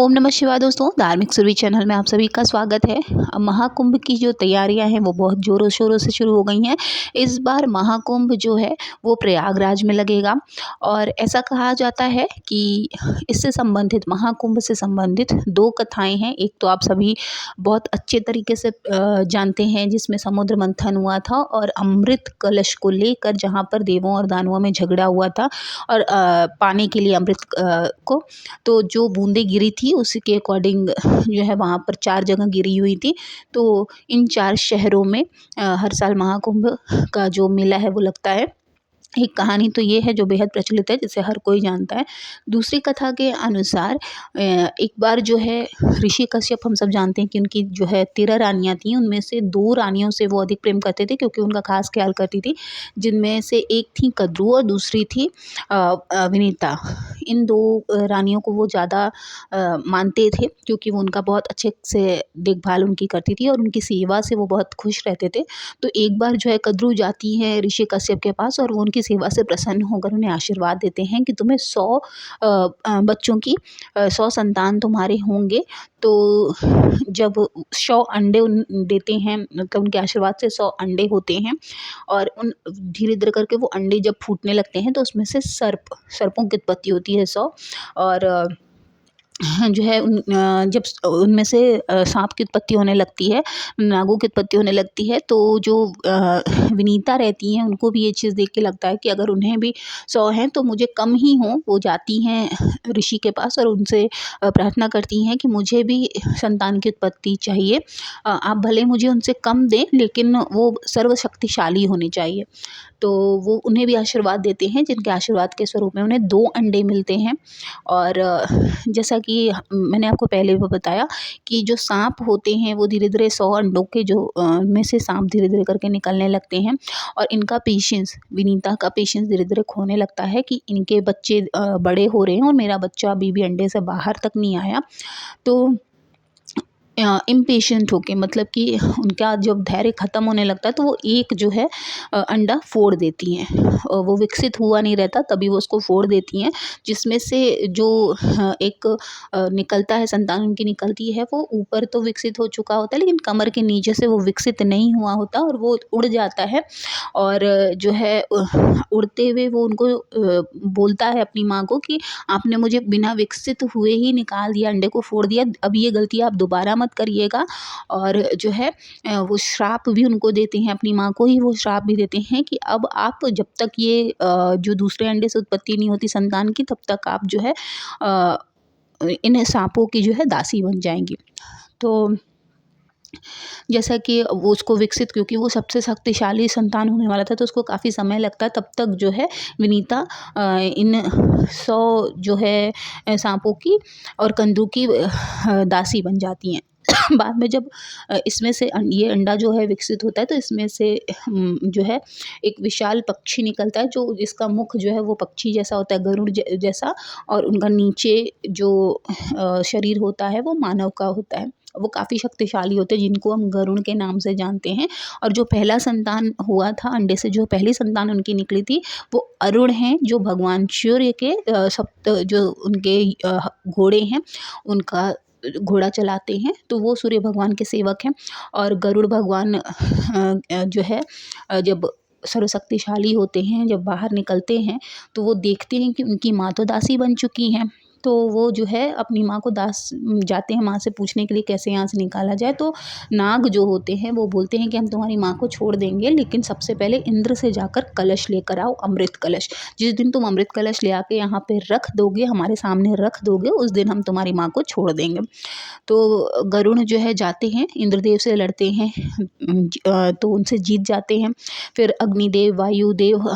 ओम नमः शिवाय दोस्तों, धार्मिक सुरभि चैनल में आप सभी का स्वागत है। महाकुंभ की जो तैयारियां हैं वो बहुत ज़ोरों शोरों से शुरू हो गई हैं। इस बार महाकुंभ जो है वो प्रयागराज में लगेगा और ऐसा कहा जाता है कि इससे संबंधित महाकुंभ से संबंधित दो कथाएं हैं। एक तो आप सभी बहुत अच्छे तरीके से जानते हैं, जिसमें समुद्र मंथन हुआ था और अमृत कलश को लेकर जहाँ पर देवों और दानवों में झगड़ा हुआ था और पाने के लिए अमृत को, तो जो बूंदें गिरी थी उसी के अकॉर्डिंग जो है वहाँ पर 4 जगह गिरी हुई थी। तो इन 4 शहरों में हर साल महाकुंभ का जो मेला है वो लगता है। एक कहानी तो ये है जो बेहद प्रचलित है, जिसे हर कोई जानता है। दूसरी कथा के अनुसार एक बार जो है ऋषि कश्यप, हम सब जानते हैं कि उनकी जो है 13 रानियाँ थीं, उनमें से 2 रानियों से वो अधिक प्रेम करते थे क्योंकि उनका खास ख्याल करती थी। जिनमें से एक थी कद्रू और दूसरी थी विनीता। इन 2 रानियों को वो ज़्यादा मानते थे क्योंकि वो उनका बहुत अच्छे से देखभाल उनकी करती थी और उनकी सेवा से वो बहुत खुश रहते थे। तो एक बार जो है कद्रू जाती है ऋषि कश्यप के पास और वो उनकी सेवा से प्रसन्न होकर उन्हें आशीर्वाद देते हैं कि तुम्हें 100 बच्चों की 100 संतान तुम्हारे होंगे। तो जब 100 अंडे देते हैं, मतलब उनके आशीर्वाद से 100 अंडे होते हैं और उन धीरे धीरे करके वो अंडे जब फूटने लगते हैं तो उसमें से सर्पों की उत्पत्ति होती है 100। और हाँ, जो है जब उनमें से साँप की उत्पत्ति होने लगती है, नागों की उत्पत्ति होने लगती है, तो जो विनीता रहती हैं उनको भी ये चीज़ देख के लगता है कि अगर उन्हें भी 100 हैं तो मुझे कम ही हों। वो जाती हैं ऋषि के पास और उनसे प्रार्थना करती हैं कि मुझे भी संतान की उत्पत्ति चाहिए। आप भले मुझे उनसे कम दें लेकिन वो सर्वशक्तिशाली होने चाहिए। तो वो उन्हें भी आशीर्वाद देते हैं, जिनके आशीर्वाद के स्वरूप में उन्हें 2 अंडे मिलते हैं। और जैसा कि मैंने आपको पहले भी बताया कि जो साँप होते हैं वो धीरे-धीरे 100 अंडों के जो में से साँप धीरे-धीरे करके निकलने लगते हैं और इनका पेशेंस, विनीता का पेशेंस धीरे-धीरे खोने लगता है कि इनके बच्चे बड़े हो रहे हैं और मेरा बच्चा अभी भी अंडे से बाहर तक नहीं आया। तो इम्पेशेंट होके, मतलब कि उनका जब धैर्य ख़त्म होने लगता है तो वो एक जो है अंडा फोड़ देती हैं। वो विकसित हुआ नहीं रहता तभी वो उसको फोड़ देती हैं, जिसमें से जो एक निकलता है, संतान उनकी निकलती है, वो ऊपर तो विकसित हो चुका होता है लेकिन कमर के नीचे से वो विकसित नहीं हुआ होता और वो उड़ जाता है। और जो है उड़ते हुए वो उनको बोलता है अपनी माँ को कि आपने मुझे बिना विकसित हुए ही निकाल दिया, अंडे को फोड़ दिया, अब ये गलती आप दोबारा मत करिएगा। और जो है वो श्राप भी उनको देते हैं, अपनी माँ को ही वो श्राप भी देते हैं कि अब आप जब तक ये जो दूसरे अंडे से उत्पत्ति नहीं होती संतान की, तब तक आप जो है अ, इन सांपों की जो है दासी बन जाएंगी। तो जैसा कि वो उसको विकसित, क्योंकि वो सबसे शक्तिशाली संतान होने वाला था तो उसको काफ़ी समय लगता है, तब तक जो है विनीता इन 100 जो है सांपों की और कंदू की दासी बन जाती हैं। बाद में जब इसमें से ये अंडा जो है विकसित होता है तो इसमें से जो है एक विशाल पक्षी निकलता है, जो जिसका मुख जो है वो पक्षी जैसा होता है, गरुड़ जैसा, और उनका नीचे जो शरीर होता है वो मानव का होता है। वो काफ़ी शक्तिशाली होते हैं, जिनको हम गरुड़ के नाम से जानते हैं। और जो पहला संतान हुआ था अंडे से, जो पहली संतान उनकी निकली थी, वो अरुण हैं, जो भगवान सूर्य के सप्त जो उनके घोड़े हैं उनका घोड़ा चलाते हैं, तो वो सूर्य भगवान के सेवक हैं। और गरुड़ भगवान जो है जब सर्वशक्तिशाली होते हैं, जब बाहर निकलते हैं तो वो देखते हैं कि उनकी माँ तो दासी बन चुकी हैं। तो वो जो है अपनी माँ को जाते हैं माँ से पूछने के लिए कैसे यहाँ से निकाला जाए। तो नाग जो होते हैं वो बोलते हैं कि हम तुम्हारी माँ को छोड़ देंगे, लेकिन सबसे पहले इंद्र से जाकर कलश लेकर आओ, अमृत कलश। जिस दिन तुम अमृत कलश ले आके यहाँ पे रख दोगे, हमारे सामने रख दोगे, उस दिन हम तुम्हारी माँ को छोड़ देंगे। तो गरुड़ जो है जाते हैं, इंद्रदेव से लड़ते हैं, तो उनसे जीत जाते हैं। फिर अग्निदेव, वायुदेव,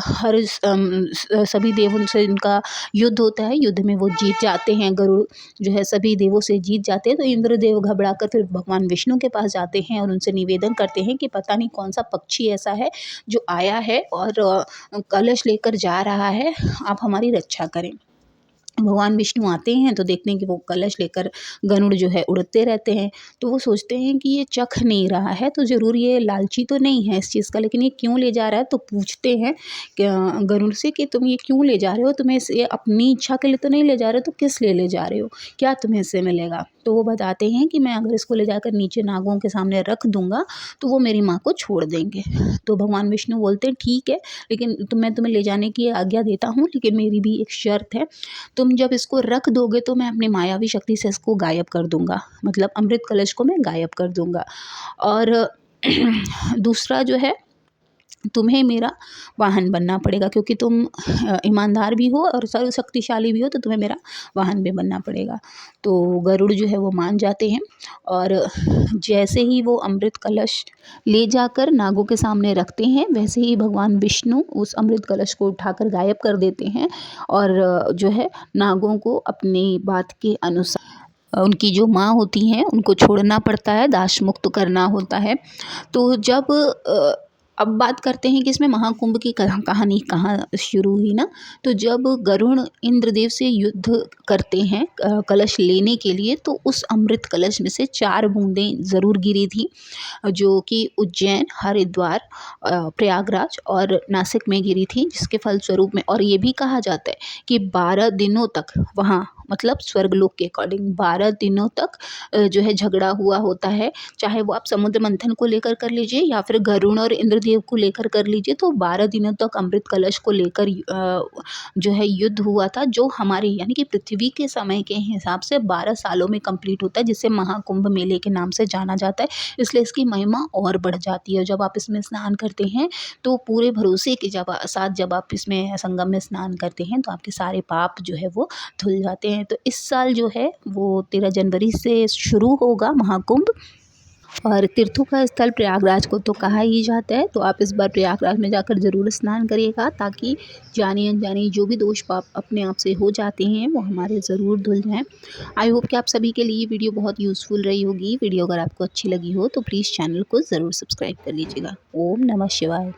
सभी देवों से इनका युद्ध होता है। युद्ध में वो जीत जाते हैं, गरुड़ जो है सभी देवों से जीत जाते हैं। तो इंद्रदेव घबराकर फिर भगवान विष्णु के पास जाते हैं और उनसे निवेदन करते हैं कि पता नहीं कौन सा पक्षी ऐसा है जो आया है और कलश लेकर जा रहा है, आप हमारी रक्षा करें। भगवान विष्णु आते हैं तो देखते हैं कि वो कलश लेकर गरुड़ जो है उड़ते रहते हैं। तो वो सोचते हैं कि ये चख नहीं रहा है तो ज़रूर ये लालची तो नहीं है इस चीज़ का, लेकिन ये क्यों ले जा रहा है? तो पूछते हैं गरुड़ से कि तुम ये क्यों ले जा रहे हो? तुम्हें ये अपनी इच्छा के लिए तो नहीं ले जा रहे हो, तो किस लिए ले जा रहे हो? क्या तुम्हें इससे मिलेगा? तो वो बताते हैं कि मैं अगर इसको ले जाकर नीचे नागों के सामने रख दूंगा तो वो मेरी माँ को छोड़ देंगे। तो भगवान विष्णु बोलते हैं ठीक है, लेकिन मैं तुम्हें ले जाने की आज्ञा देता हूँ, लेकिन मेरी भी एक शर्त है। तुम जब इसको रख दोगे तो मैं अपनी मायावी शक्ति से इसको गायब कर दूंगा, मतलब अमृत कलश को मैं गायब कर दूंगा। और दूसरा जो है, तुम्हें मेरा वाहन बनना पड़ेगा, क्योंकि तुम ईमानदार भी हो और सर्वशक्तिशाली भी हो, तो तुम्हें मेरा वाहन भी बनना पड़ेगा। तो गरुड़ जो है वो मान जाते हैं और जैसे ही वो अमृत कलश ले जाकर नागों के सामने रखते हैं, वैसे ही भगवान विष्णु उस अमृत कलश को उठाकर गायब कर देते हैं और जो है नागों को अपनी बात के अनुसार उनकी जो माँ होती हैं उनको छोड़ना पड़ता है, दास मुक्त करना होता है। तो जब अब बात करते हैं कि इसमें महाकुंभ की कहानी कहाँ शुरू हुई ना। तो जब गरुड़ इंद्रदेव से युद्ध करते हैं कलश लेने के लिए, तो उस अमृत कलश में से 4 बूंदें ज़रूर गिरी थी, जो कि उज्जैन, हरिद्वार, प्रयागराज और नासिक में गिरी थी, जिसके फलस्वरूप में, और ये भी कहा जाता है कि 12 दिनों तक वहाँ, मतलब स्वर्गलोक के अकॉर्डिंग 12 दिनों तक जो है झगड़ा हुआ होता है। चाहे वो आप समुद्र मंथन को लेकर कर लीजिए या फिर गरुड़ और इंद्रदेव को लेकर कर लीजिए, तो 12 दिनों तक अमृत कलश को लेकर जो है युद्ध हुआ था, जो हमारे यानी कि पृथ्वी के समय के हिसाब से 12 सालों में कंप्लीट होता है, जिसे महाकुंभ मेले के नाम से जाना जाता है। इसलिए इसकी महिमा और बढ़ जाती है। जब आप इसमें स्नान करते हैं तो पूरे भरोसे के साथ जब आप इसमें संगम में स्नान करते हैं तो आपके सारे पाप जो है वो धुल जाते हैं। तो इस साल जो है वो 13 जनवरी से शुरू होगा महाकुंभ, और तीर्थों का स्थल प्रयागराज को तो कहा ही जाता है। तो आप इस बार प्रयागराज में जाकर ज़रूर स्नान करिएगा, ताकि जानी अनजानी जो भी दोष पाप अपने आप से हो जाते हैं वो हमारे ज़रूर धुल जाएं। आई होप कि आप सभी के लिए वीडियो बहुत यूज़फुल रही होगी। वीडियो अगर आपको अच्छी लगी हो तो प्लीज़ चैनल को ज़रूर सब्सक्राइब कर लीजिएगा। ओम नमः शिवाय।